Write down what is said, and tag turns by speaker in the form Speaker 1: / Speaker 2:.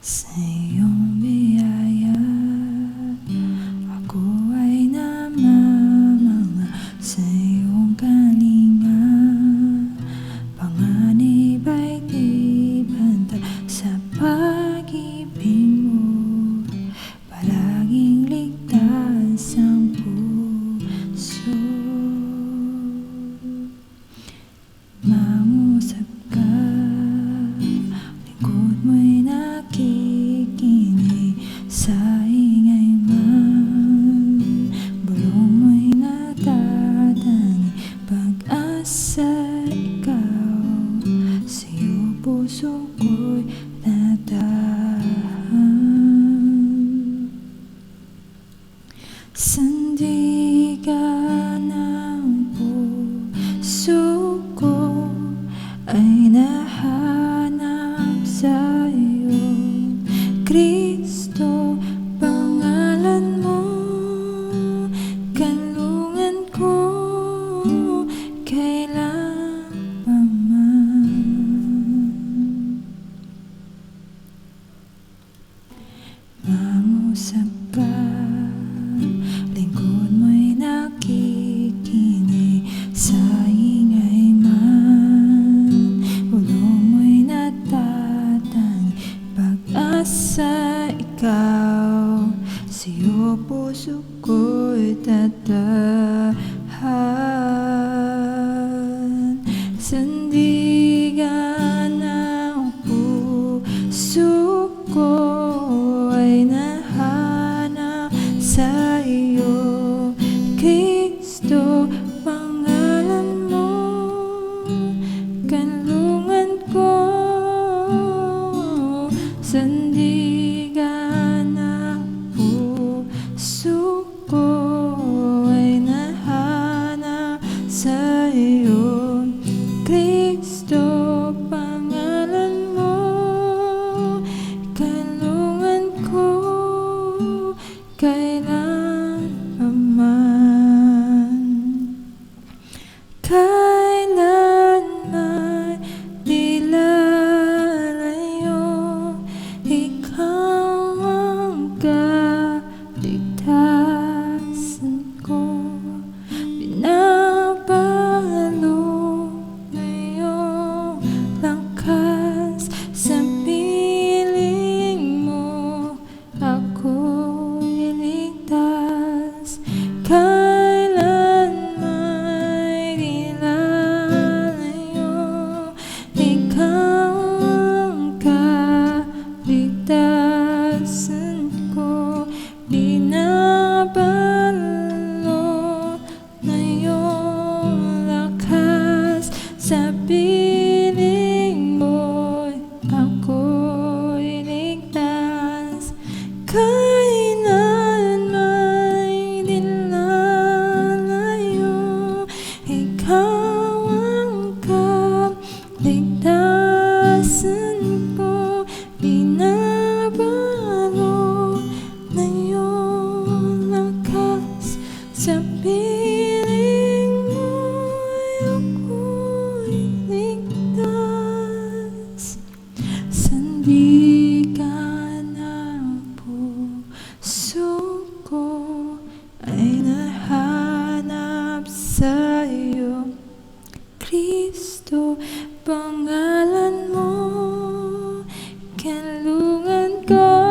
Speaker 1: Sa iyong biyaya, ako ay namamanga. Sa iyong kalinga, panganib ay di banta. Sa pag-ibig mo, palaging ligtas ang puso. Mangusap ka, likod mo'y nakikinig. Sa ingay man, bulong mo'y natatangi. Pag-asa ikaw, sa iyo puso ko'y natahan. Sandigan ng puso ko ay nahanap sa iyo, Kristo, pangalan mo, kanlungan ko kailanman. Mangusap ka, lingkod mo'y nakikinig. Sa ingay man, bulong mo'y natatangi. Pag-asa ikaw, sa iyo puso ko'y tatahan. Sandigan ng puso ko ay nahanap sa iyo, Kristo, pangalan mo, kanlungan ko. Sandigan ng puso ko ay nahanap sa iyo, Kristo, pangalan mo, kanlungan ko kailanman. Kailanman di lalayo, ikaw ang kaligtasan ko. Binabalo na iyong lakas, sa piling mo ako'y ligtas. Kailanman di lalayo, ikaw ang kaligtasan ko. Binabalo na iyong lakas, sa piling mo ako'y ligtas. Kailanman di lalayo, ikaw ang kaligtasan ko. Binabalo na iyong lakas, sa piling mo ako'y ligtas. Sandigan ng puso ko ay nahanap sa iyo, Kristo, pangalan mo, kanlungan ko.